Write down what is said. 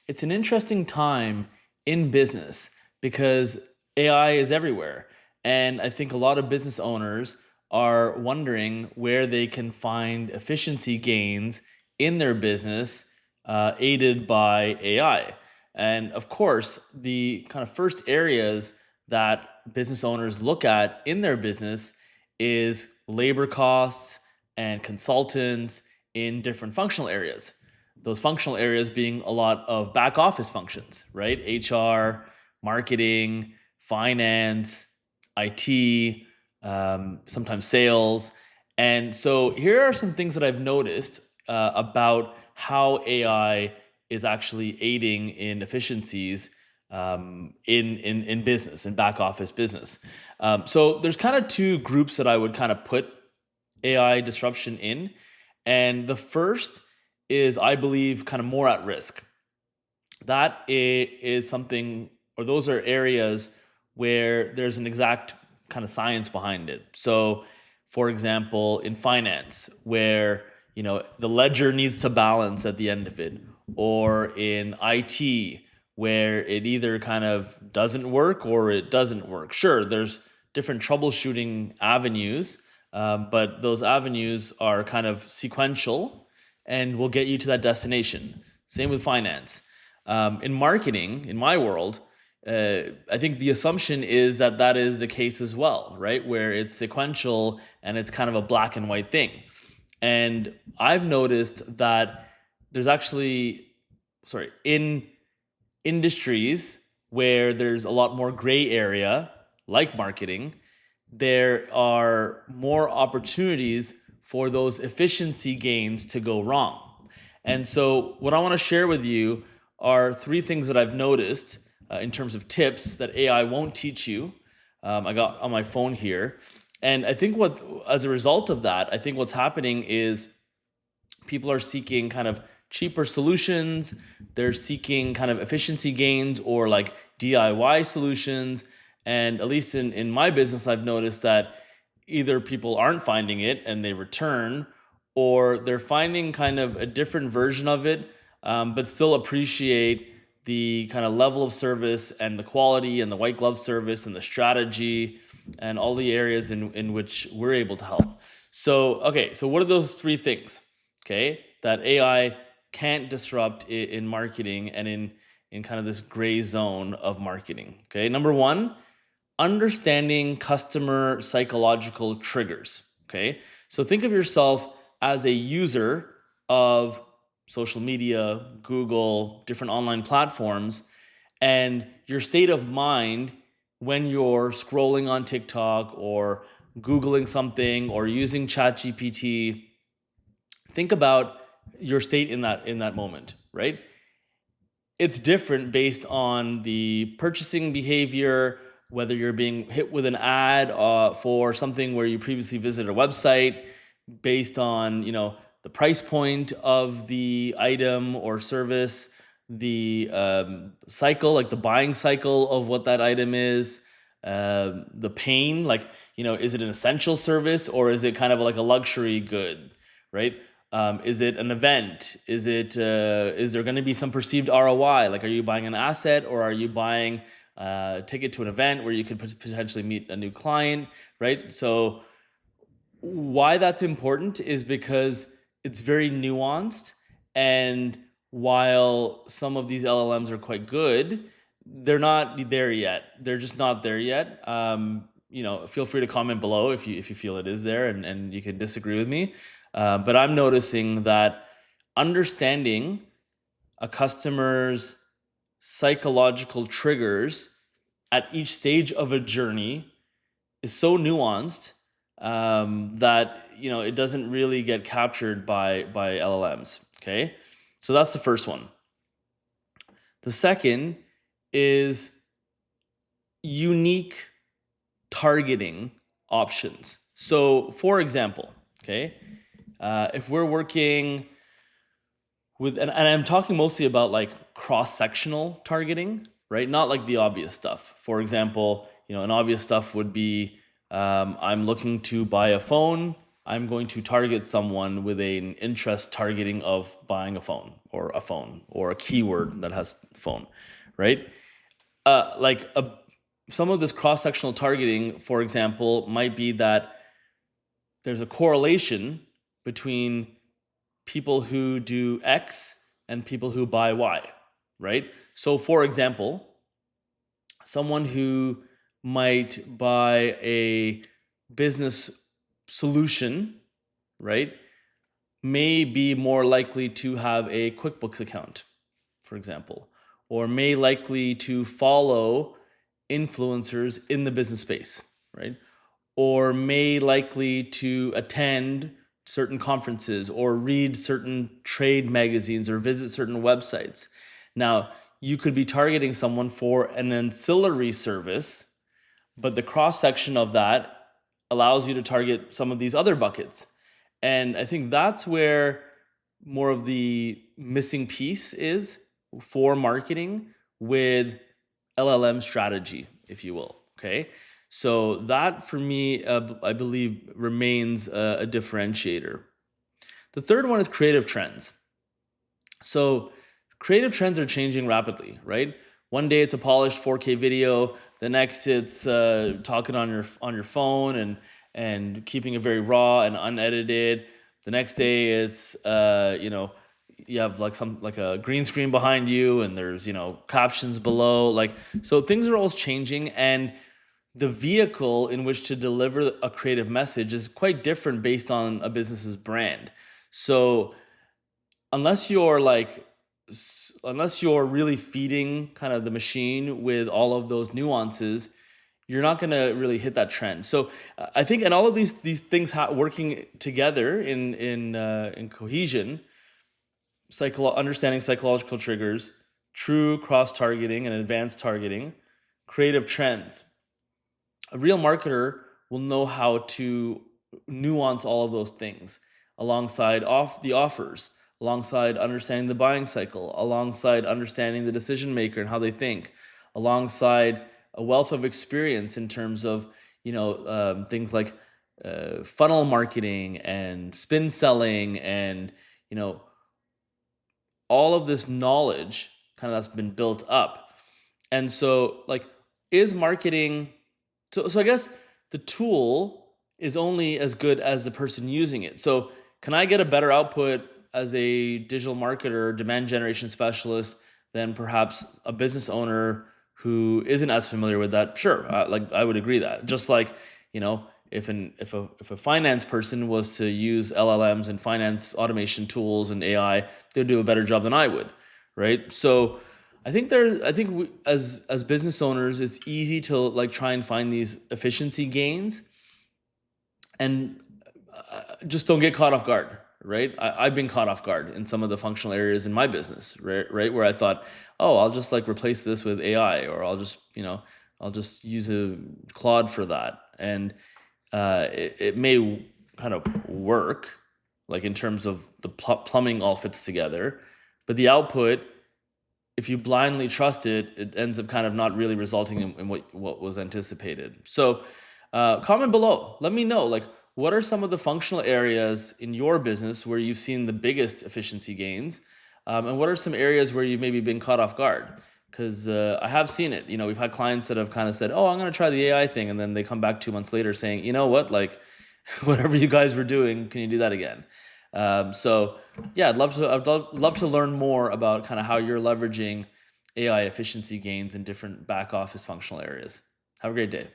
It's an interesting time in business because AI is everywhere. And I think a lot of business owners are wondering where they can find efficiency gains in their business aided by AI. And of course, the kind of first areas that business owners look at in their business is labor costs and consultants in different functional areas. Those functional areas being a lot of back office functions, right? HR, marketing, finance, IT, sometimes sales. And so here are some things that I've noticed about how AI is actually aiding in efficiencies in business, in back office business. So there's kind of two groups that I would kind of put AI disruption in. And the first is, I believe, kind of more at risk. That is something, or those are areas where there's an exact kind of science behind it. So, for example, in finance, where the ledger needs to balance at the end of it, or in IT, where it either kind of doesn't work or it doesn't work. Sure, there's different troubleshooting avenues, but those avenues are kind of sequential and will get you to that destination. Same with finance. In marketing, in my world, I think the assumption is that that is the case as well, right? Where it's sequential and it's kind of a black and white thing. And I've noticed that there's actually, in industries where there's a lot more gray area, like marketing, there are more opportunities for those efficiency gains to go wrong. And so, what I want to share with you are three things that I've noticed in terms of tips that AI won't teach you. I got on my phone here. And I think as a result of that, I think what's happening is people are seeking kind of cheaper solutions. They're seeking kind of efficiency gains or like DIY solutions. And at least in my business, I've noticed that either people aren't finding it and they return, or they're finding kind of a different version of it, but still appreciate the kind of level of service and the quality and the white glove service and the strategy and all the areas in which we're able to help. So, okay, so what are those three things, okay, that AI can't disrupt in marketing and in kind of this gray zone of marketing? Okay, number one, understanding customer psychological triggers. Okay, so think of yourself as a user of social media, Google, different online platforms, and your state of mind when you're scrolling on TikTok or Googling something or using ChatGPT. Think about your state in that moment, right? It's different based on the purchasing behavior, whether you're being hit with an ad for something where you previously visited a website, based on the price point of the item or service, the cycle, like the buying cycle of what that item is, the pain, like is it an essential service or is it kind of like a luxury good, right? Is it an event? Is there going to be some perceived ROI? Like, are you buying an asset or are you buying a ticket to an event where you could potentially meet a new client, right? So why that's important is because it's very nuanced, and while some of these LLMs are quite good, they're not there yet. They're just not there yet. Feel free to comment below if you feel it is there, and you can disagree with me. But I'm noticing that understanding a customer's psychological triggers at each stage of a journey is so nuanced that it doesn't really get captured by LLMs. Okay, so that's the first one. The second is unique targeting options. So, for example, okay, if we're working with, and I'm talking mostly about like cross-sectional targeting, right? Not like the obvious stuff. For example, an obvious stuff would be I'm looking to buy a phone. I'm going to target someone with an interest targeting of buying a phone or a keyword that has phone, right? Like some of this cross-sectional targeting, for example, might be that there's a correlation between people who do X and people who buy Y, right? So, for example, someone who might buy a business solution, right, may be more likely to have a QuickBooks account, for example, or may likely to follow influencers in the business space, right? Or may likely to attend certain conferences or read certain trade magazines or visit certain websites. Now, you could be targeting someone for an ancillary service, but the cross section of that allows you to target some of these other buckets. And I think that's where more of the missing piece is for marketing with LLM strategy, if you will. Okay. So that for me, I believe remains a differentiator. The third one is creative trends. So creative trends are changing rapidly, right? One day it's a polished 4K video, the next it's talking on your phone and keeping it very raw and unedited. The next day it's you have like a green screen behind you and there's captions below. Like, so things are always changing, and the vehicle in which to deliver a creative message is quite different based on a business's brand. So unless you're like unless you're really feeding kind of the machine with all of those nuances, you're not going to really hit that trend. So I think, and all of these things working together in cohesion, understanding psychological triggers, true cross targeting and advanced targeting, creative trends. A real marketer will know how to nuance all of those things alongside off the offers, alongside understanding the buying cycle, alongside understanding the decision maker and how they think, alongside a wealth of experience in terms of things like funnel marketing and spin selling and all of this knowledge kind of that's been built up. And so, like, is marketing so I guess the tool is only as good as the person using it. So can I get a better output as a digital marketer, demand generation specialist than perhaps a business owner who isn't as familiar with that? Sure, like I would agree that. Just like, if a finance person was to use LLMs and finance automation tools and AI, they'd do a better job than I would, right? So I think as business owners, it's easy to like try and find these efficiency gains, and just don't get caught off guard, right? I've been caught off guard in some of the functional areas in my business, right, where I thought, oh, I'll just like replace this with AI, or I'll just use a Claude for that, and it may kind of work, like in terms of the plumbing all fits together, but the output, if you blindly trust it, it ends up kind of not really resulting in what was anticipated. So comment below. Let me know, like, what are some of the functional areas in your business where you've seen the biggest efficiency gains? And what are some areas where you've maybe been caught off guard? Because I have seen it. We've had clients that have kind of said, oh, I'm going to try the AI thing. And then they come back 2 months later saying, you know what, like, whatever you guys were doing, can you do that again? So yeah, I'd love to learn more about kind of how you're leveraging AI efficiency gains in different back office functional areas. Have a great day.